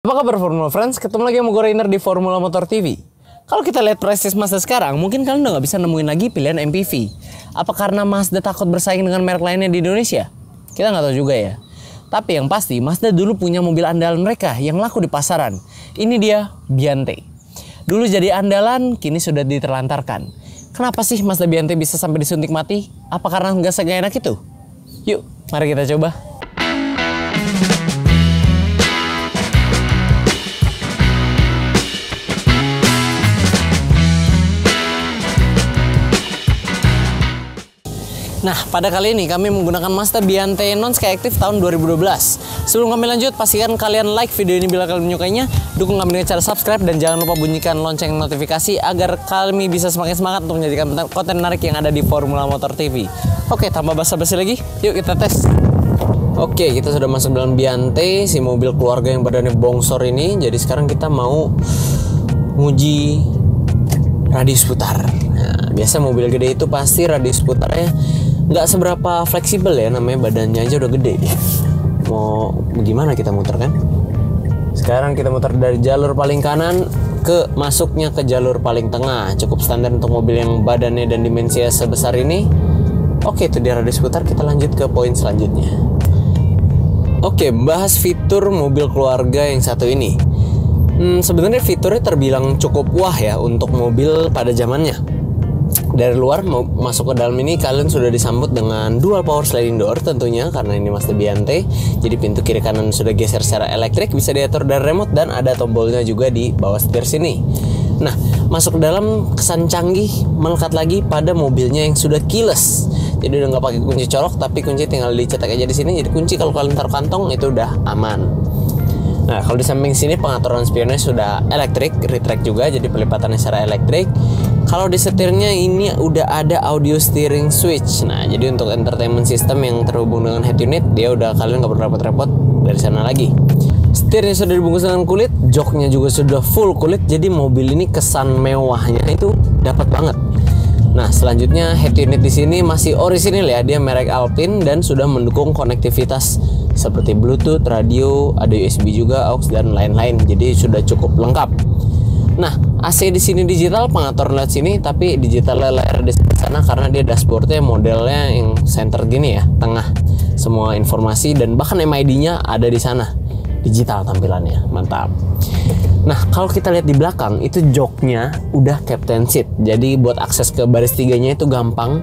Apa kabar Formula Friends? Ketemu lagi sama gue Rainer di Formula Motor TV. Kalau kita lihat prestis Mazda sekarang, mungkin kalian udah gak bisa nemuin lagi pilihan MPV. Apa karena Mazda takut bersaing dengan merek lainnya di Indonesia? Kita nggak tahu juga ya. Tapi yang pasti Mazda dulu punya mobil andalan mereka yang laku di pasaran. Ini dia Biante. Dulu jadi andalan, kini sudah diterlantarkan. Kenapa sih Mazda Biante bisa sampai disuntik mati? Apa karena nggak seenak itu? Yuk, mari kita coba. Nah, pada kali ini kami menggunakan Mazda Biante Non Skyactiv tahun 2012. Sebelum kami lanjut, pastikan kalian like video ini bila kalian menyukainya, dukung kami dengan cara subscribe, dan jangan lupa bunyikan lonceng notifikasi agar kami bisa semakin semangat untuk menjadikan konten menarik yang ada di Formula Motor TV. Oke, tanpa basa-basi lagi, yuk kita tes. Oke, kita sudah masuk dalam Biante, si mobil keluarga yang badannya bongsor ini. Jadi sekarang kita mau nguji radius putar. Nah, biasa mobil gede itu pasti radius putarnya nggak seberapa fleksibel ya, namanya badannya aja udah gede. Mau gimana kita muter kan? Sekarang kita muter dari jalur paling kanan ke masuknya ke jalur paling tengah. Cukup standar untuk mobil yang badannya dan dimensinya sebesar ini. Oke, itu dia radius putar. Kita lanjut ke poin selanjutnya. Oke, bahas fitur mobil keluarga yang satu ini. Sebenarnya fiturnya terbilang cukup wah ya untuk mobil pada zamannya. Dari luar mau masuk ke dalam ini kalian sudah disambut dengan dual power sliding door tentunya, karena ini Mazda Biante. Jadi pintu kiri kanan sudah geser secara elektrik, bisa diatur dari remote, dan ada tombolnya juga di bawah setir sini. Nah, masuk ke dalam kesan canggih melekat lagi pada mobilnya yang sudah keyless. Jadi udah nggak pakai kunci colok, tapi kunci tinggal dicetak aja di sini. Jadi kunci kalau kalian taruh kantong itu udah aman. Nah, kalau di samping sini pengaturan spionnya sudah elektrik, retract juga, jadi pelipatannya secara elektrik. Kalau di setirnya ini udah ada audio steering switch. Nah, jadi untuk entertainment system yang terhubung dengan head unit, dia udah kalian nggak perlu repot-repot dari sana lagi. Setirnya sudah dibungkus dengan kulit, joknya juga sudah full kulit, jadi mobil ini kesan mewahnya itu dapat banget. Nah, selanjutnya head unit di sini masih orisinil ya, dia merek Alpine dan sudah mendukung konektivitas seperti Bluetooth, radio, ada USB juga, aux dan lain-lain. Jadi sudah cukup lengkap. Nah, AC di sini digital, pengatur lewat sini, tapi digital layar di sana karena dia dashboardnya modelnya yang center gini ya, tengah semua informasi, dan bahkan MID-nya ada di sana, digital tampilannya, mantap. Nah, kalau kita lihat di belakang itu joknya udah captain seat, jadi buat akses ke baris tiganya itu gampang,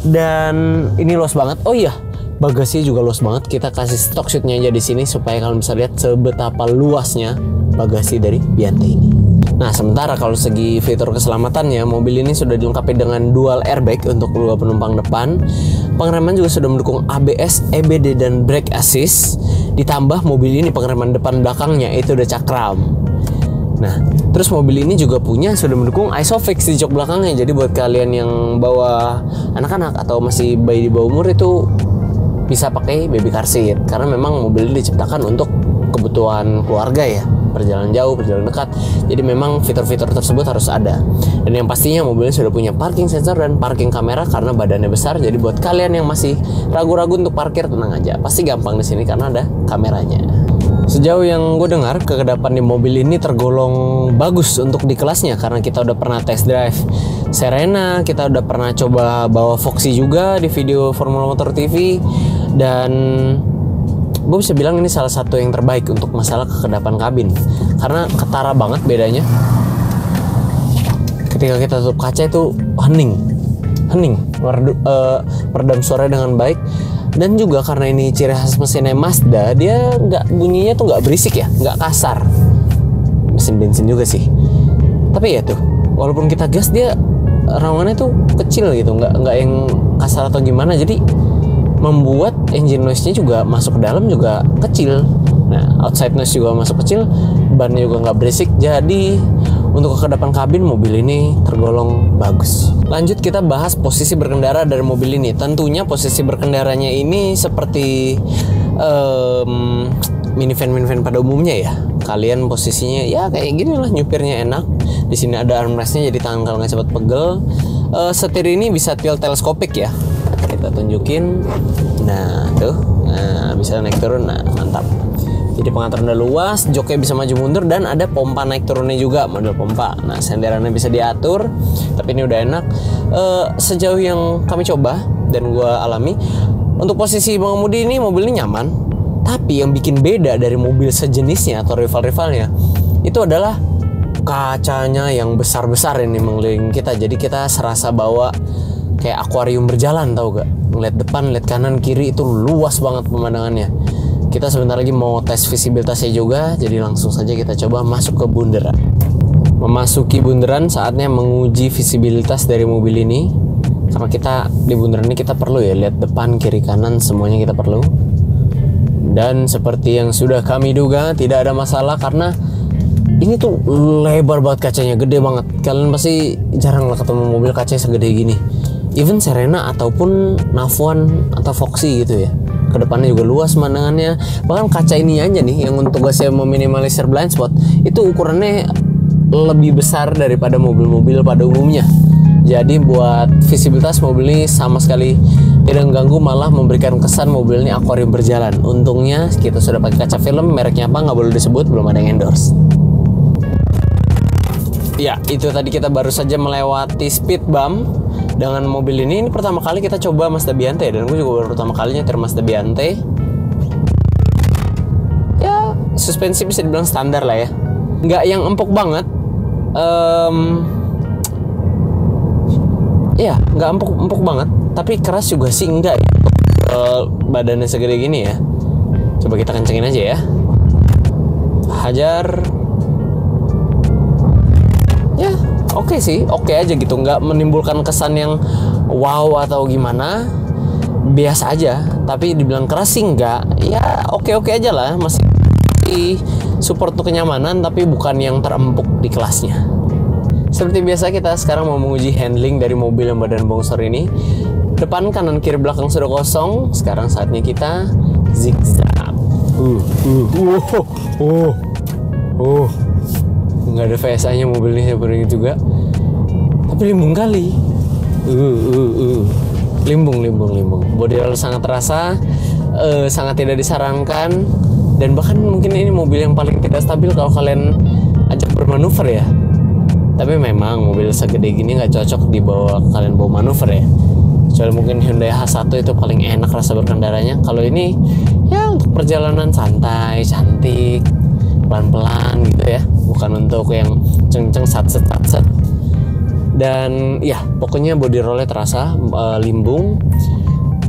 dan ini luas banget. Oh iya, bagasi juga luas banget. Kita kasih stock seatnya aja di sini supaya kalian bisa lihat sebetapa luasnya bagasi dari Biante ini. Nah, sementara kalau segi fitur keselamatannya, mobil ini sudah dilengkapi dengan dual airbag untuk dua penumpang depan. Pengereman juga sudah mendukung ABS, EBD, dan brake assist. Ditambah mobil ini pengereman depan belakangnya itu udah cakram. Nah, terus mobil ini juga sudah mendukung ISOFIX di jok belakangnya. Jadi buat kalian yang bawa anak-anak atau masih bayi di bawah umur itu bisa pakai baby car seat, karena memang mobil ini diciptakan untuk kebutuhan keluarga ya, perjalanan jauh, perjalanan dekat. Jadi memang fitur-fitur tersebut harus ada. Dan yang pastinya mobilnya sudah punya parking sensor dan parking kamera karena badannya besar. Jadi buat kalian yang masih ragu-ragu untuk parkir, tenang aja, pasti gampang di sini karena ada kameranya. Sejauh yang gue dengar, kekedapan di mobil ini tergolong bagus untuk di kelasnya, karena kita udah pernah test drive Serena, kita udah pernah coba bawa Foxy juga di video Formula Motor TV, dan gue bisa bilang ini salah satu yang terbaik untuk masalah kekedapan kabin, karena ketara banget bedanya. Ketika kita tutup kaca itu hening, meredam suara dengan baik. Dan juga karena ini ciri khas mesinnya Mazda, dia bunyinya tuh nggak berisik ya, nggak kasar. Mesin bensin juga sih, tapi ya tuh, walaupun kita gas dia raungannya tuh kecil gitu, nggak yang kasar atau gimana. Jadi membuat engine noise-nya juga masuk ke dalam juga kecil. Nah, outside noise juga masuk kecil, bannya juga nggak berisik. Jadi untuk kekedapan kabin mobil ini tergolong bagus. Lanjut kita bahas posisi berkendara dari mobil ini. Tentunya posisi berkendaranya ini seperti minivan pada umumnya ya. Kalian posisinya ya kayak gini lah, nyupirnya enak. Di sini ada armrestnya, jadi tangan kalau nggak cepat pegel. Setir ini bisa tilt teleskopik ya. Kita tunjukin. Nah tuh, nah, bisa naik turun. Nah, mantap. Jadi pengaturan udah luas, joknya bisa maju mundur, dan ada pompa naik turunnya juga, model pompa. Nah, senderannya bisa diatur, tapi ini udah enak. Sejauh yang kami coba dan gue alami, untuk posisi pengemudi ini mobil ini nyaman. Tapi yang bikin beda dari mobil sejenisnya atau rival-rivalnya itu adalah kacanya yang besar-besar ini mengelilingi kita. Jadi kita serasa bawa kayak akuarium berjalan, tau gak? Ngeliat depan, lihat kanan, kiri, itu luas banget pemandangannya. Kita sebentar lagi mau tes visibilitasnya juga, jadi langsung saja kita coba masuk ke bundaran. Memasuki bundaran, saatnya menguji visibilitas dari mobil ini. Karena kita di bundaran ini kita perlu ya lihat depan, kiri, kanan, semuanya kita perlu. Dan seperti yang sudah kami duga, tidak ada masalah karena ini tuh lebar banget kacanya, gede banget. Kalian pasti jarang lah ketemu mobil kacanya segede gini. Even Serena ataupun Nafuan atau Foxy gitu ya. Kedepannya juga luas pemandangannya. Bahkan kaca ini aja nih yang untuk tugasnya meminimalisir blind spot, itu ukurannya lebih besar daripada mobil-mobil pada umumnya. Jadi buat visibilitas mobil ini sama sekali tidak mengganggu, malah memberikan kesan mobil ini akuarium berjalan. Untungnya kita sudah pakai kaca film, mereknya apa nggak boleh disebut, belum ada yang endorse. Ya, itu tadi kita baru saja melewati speed bump dengan mobil ini. Ini pertama kali kita coba Mazda Biante, dan gue juga baru pertama kali nyetir Mazda Biante. Ya, suspensi bisa dibilang standar lah ya. Nggak yang empuk banget. Ya, nggak empuk banget. Tapi keras juga sih enggak ya. Badannya segede gini ya. Coba kita kencengin aja ya. Hajar. Ya, oke sih, oke aja gitu, nggak menimbulkan kesan yang wow atau gimana, biasa aja. Tapi dibilang keras sih nggak, ya oke aja lah, masih support untuk kenyamanan, tapi bukan yang terempuk di kelasnya. Seperti biasa kita sekarang mau menguji handling dari mobil yang badan bongsor ini. Depan, kanan, kiri, belakang sudah kosong. Sekarang saatnya kita zigzag. Nggak ada VSA-nya mobil ini sebenarnya juga, tapi limbung kali. Limbung. Body roll sangat terasa, sangat tidak disarankan, dan bahkan mungkin ini mobil yang paling tidak stabil kalau kalian ajak bermanuver ya. Tapi memang mobil segede gini nggak cocok dibawa kalian bawa manuver ya. Kecuali mungkin Hyundai H1 itu paling enak rasa berkendaranya. Kalau ini ya untuk perjalanan santai, cantik, pelan-pelan gitu ya, bukan untuk yang ceng-ceng satset. Dan ya pokoknya body rollnya terasa, limbung.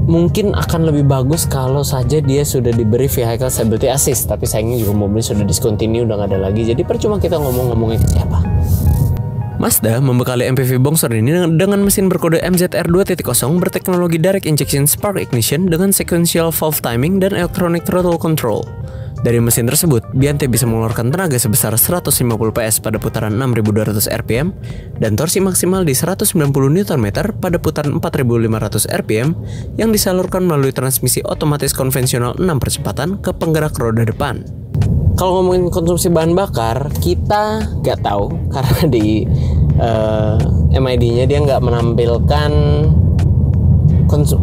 Mungkin akan lebih bagus kalau saja dia sudah diberi vehicle stability assist, tapi sayangnya juga mobil sudah discontinue, udah nggak ada lagi. Jadi percuma kita ngomongnya ke siapa. Mazda membekali MPV bongsor ini dengan mesin berkode MZR 2.0 berteknologi direct injection spark ignition dengan sequential valve timing dan electronic throttle control. Dari mesin tersebut, Biante bisa mengeluarkan tenaga sebesar 150 PS pada putaran 6.200 RPM dan torsi maksimal di 190 Nm pada putaran 4.500 RPM yang disalurkan melalui transmisi otomatis konvensional 6 percepatan ke penggerak roda depan. Kalau ngomongin konsumsi bahan bakar, kita nggak tahu karena di MID-nya dia nggak menampilkan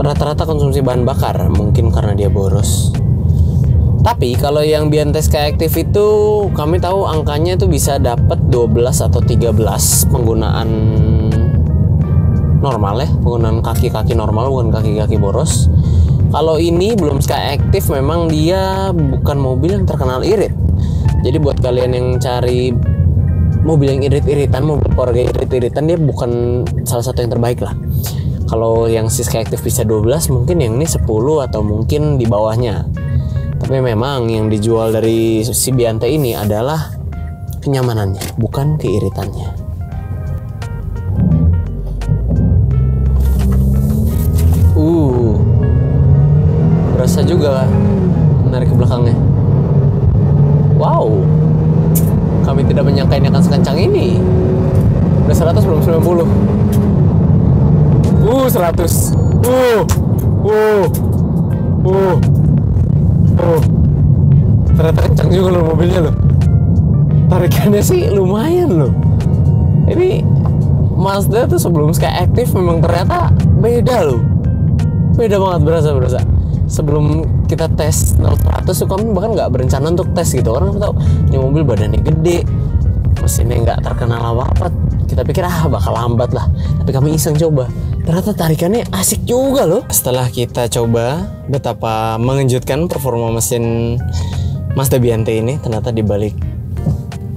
rata-rata konsumsi bahan bakar, mungkin karena dia boros. Tapi kalau yang Biante Skyactiv itu kami tahu angkanya itu bisa dapat 12 atau 13 penggunaan normal ya, penggunaan kaki-kaki normal, bukan kaki-kaki boros. Kalau ini belum Skyactiv, memang dia bukan mobil yang terkenal irit. Jadi buat kalian yang cari mobil yang irit-iritan, mobil keluarga irit-iritan, dia bukan salah satu yang terbaik lah. Kalau yang si Skyactiv bisa 12, mungkin yang ini 10 atau mungkin di bawahnya. Tapi memang yang dijual dari si Biante ini adalah kenyamanannya, bukan keiritannya. Berasa juga menarik ke belakangnya. Wow, kami tidak menyangka ini akan sekencang ini. Udah 100 belum 90. 100. Ternyata kencang juga loh mobilnya loh. Tarikannya sih lumayan loh. Ini Mazda tuh sebelum Skyactiv memang ternyata beda loh. Beda banget, berasa. sebelum kita tes 0-100 tuh kami bahkan nggak berencana untuk tes gitu. Orang tahu ini mobil badannya gede, mesinnya nggak terkenal apa-apa, kita pikir bakal lambat lah, tapi kami iseng coba, ternyata tarikannya asik juga loh. Setelah kita coba, betapa mengejutkan performa mesin Mazda Biante ini. Ternyata dibalik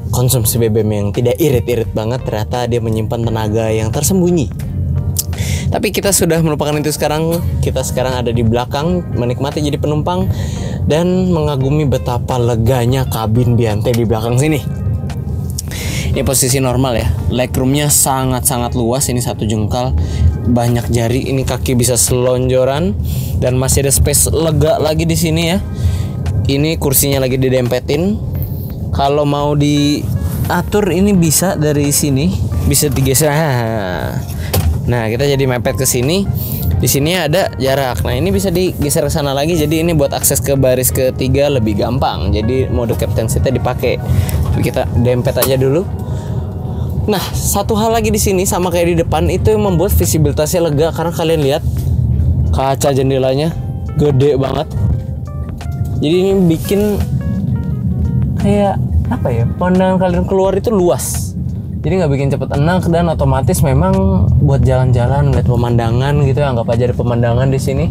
konsumsi BBM yang tidak irit-irit banget, ternyata dia menyimpan tenaga yang tersembunyi. Tapi kita sudah melupakan itu sekarang. Kita sekarang ada di belakang, menikmati jadi penumpang dan mengagumi betapa leganya kabin Biante di belakang sini. Ini posisi normal ya. Legroomnya sangat-sangat luas. Ini 1 jengkal, banyak jari. Ini kaki bisa selonjoran dan masih ada space lega lagi di sini ya. Ini kursinya lagi didempetin. Kalau mau diatur ini bisa dari sini, bisa digeser. Nah, kita jadi mepet ke sini. Di sini ada jarak. Nah, ini bisa digeser ke sana lagi. Jadi ini buat akses ke baris ketiga lebih gampang. Jadi mode captain seat-nya dipakai. Tapi kita dempet aja dulu. Nah, satu hal lagi di sini sama kayak di depan, itu yang membuat visibilitasnya lega karena kalian lihat kaca jendelanya gede banget. Jadi ini bikin kayak apa ya? Pandangan kalian keluar itu luas. Jadi nggak bikin cepet enak dan otomatis memang buat jalan-jalan lihat pemandangan gitu, anggap aja ada pemandangan di sini,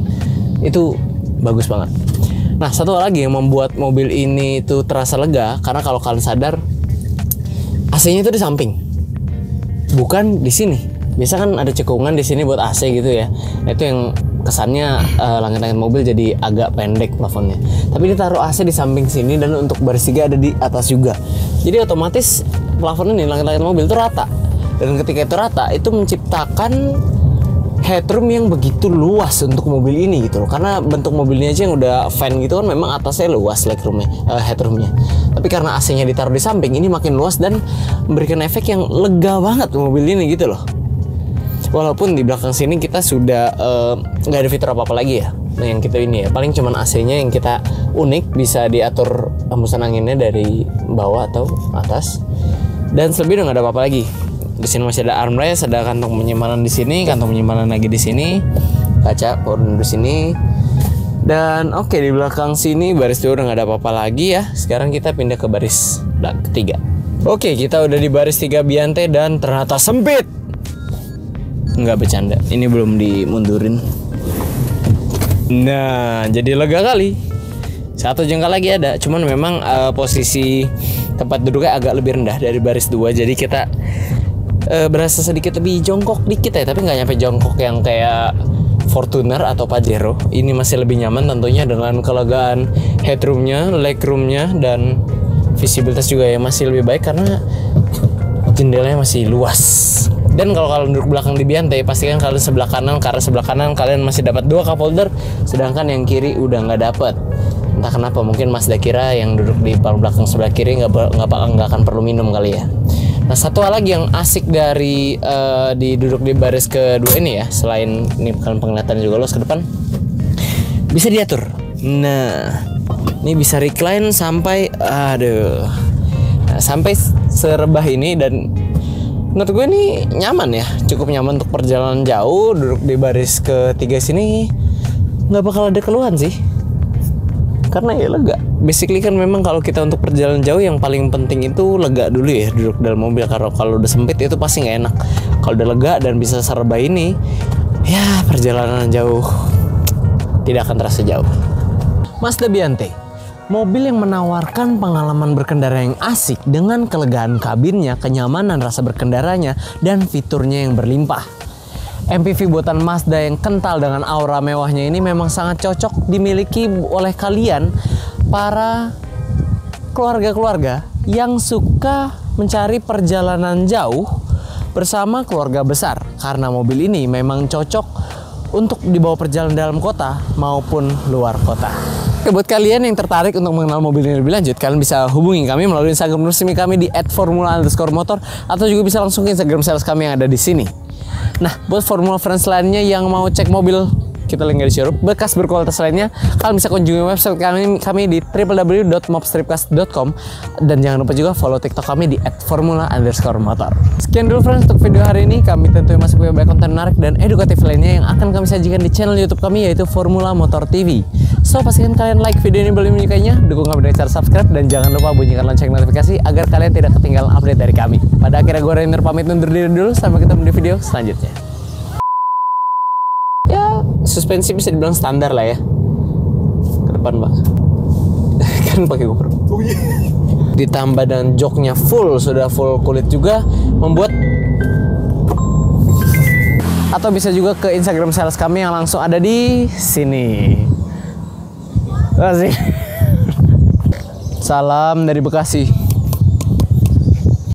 itu bagus banget. Nah, satu lagi yang membuat mobil ini itu terasa lega karena kalau kalian sadar AC-nya itu di samping, bukan di sini. Biasa kan ada cekungan di sini buat AC gitu ya. Nah, itu yang kesannya langit-langit mobil jadi agak pendek plafonnya. Tapi ditaruh AC di samping sini dan untuk baris 3 ada di atas juga. Jadi otomatis plafon ini langit-langit mobil itu rata. Dan ketika itu rata, itu menciptakan headroom yang begitu luas untuk mobil ini gitu loh. Karena bentuk mobilnya aja yang udah van gitu kan, memang atasnya luas headroomnya. Tapi karena AC-nya ditaruh di samping, ini makin luas dan memberikan efek yang lega banget mobil ini gitu loh. Walaupun di belakang sini kita sudah nggak ada fitur apa-apa lagi ya. Nah, yang kita ini ya paling cuman AC-nya yang kita unik, bisa diatur hembusan anginnya dari bawah atau atas. Dan selebihnya nggak ada apa-apa lagi. Di sini masih ada armrest, ada kantong penyimpanan di sini, kantong penyimpanan lagi di sini, kaca power di sini. Dan oke, di belakang sini baris 2 udah nggak ada apa-apa lagi ya. Sekarang kita pindah ke baris ketiga. Oke, kita udah di baris 3 Biante dan ternyata sempit. Nggak bercanda, ini belum dimundurin. Nah, jadi lega kali. 1 jengkal lagi ada, cuman memang posisi tempat duduknya agak lebih rendah dari baris 2. Jadi kita berasa sedikit lebih jongkok dikit ya, tapi nggak nyampe jongkok yang kayak Fortuner atau Pajero. Ini masih lebih nyaman tentunya dengan kelegaan headroomnya, legroomnya, dan visibilitas juga yang masih lebih baik karena jendelanya masih luas. Dan kalau kalian duduk belakang di Biante, pastikan kalian sebelah kanan, karena sebelah kanan kalian masih dapat 2 cup holder, sedangkan yang kiri udah nggak dapat. Entah kenapa, mungkin Mazda kira yang duduk di paling belakang sebelah kiri nggak akan perlu minum kali ya. Nah, satu hal lagi yang asik dari duduk di baris kedua ini ya, selain ini kalian penglihatan juga luas ke depan, bisa diatur. Nah, ini bisa recline sampai sampai serebah ini, dan menurut gue ini nyaman ya, cukup nyaman untuk perjalanan jauh. Duduk di baris ketiga sini nggak bakal ada keluhan sih, karena ya lega. Basically kan memang kalau kita untuk perjalanan jauh yang paling penting itu lega dulu ya duduk dalam mobil. Karena kalau udah sempit itu pasti nggak enak. Kalau udah lega dan bisa serba ini, ya perjalanan jauh tidak akan terasa jauh. Mazda Biante, mobil yang menawarkan pengalaman berkendara yang asik dengan kelegaan kabinnya, kenyamanan rasa berkendaranya, dan fiturnya yang berlimpah. MPV buatan Mazda yang kental dengan aura mewahnya ini memang sangat cocok dimiliki oleh kalian, para keluarga-keluarga yang suka mencari perjalanan jauh bersama keluarga besar. Karena mobil ini memang cocok untuk dibawa perjalanan dalam kota maupun luar kota. Buat kalian yang tertarik untuk mengenal mobil ini lebih lanjut, kalian bisa hubungi kami melalui Instagram resmi kami di @formula_motor, atau juga bisa langsung ke Instagram sales kami yang ada di sini. Nah, buat Formula Friends lainnya yang mau cek mobil kita link di showroom. Bekas berkualitas lainnya, kalian bisa kunjungi website kami di www.mobstripcast.com. Dan jangan lupa juga follow TikTok kami di @formula_motor. Sekian dulu friends untuk video hari ini. Kami tentunya masih punya banyak konten menarik dan edukatif lainnya yang akan kami sajikan di channel YouTube kami, yaitu Formula Motor TV. So, pastikan kalian like video ini bila menyukainya, dukung kami dengan cara subscribe, dan jangan lupa bunyikan lonceng notifikasi agar kalian tidak ketinggalan update dari kami. Pada akhirnya gue Rainer pamit undur diri dulu, sampai ketemu di video selanjutnya. Ya, suspensi bisa dibilang standar lah ya. Ke depan Pak. Kan pakai GoPro. Oh iya. Ditambah dengan joknya sudah full kulit juga, membuat. Atau bisa juga ke Instagram sales kami yang langsung ada di sini. Terima kasih. Salam dari Bekasi.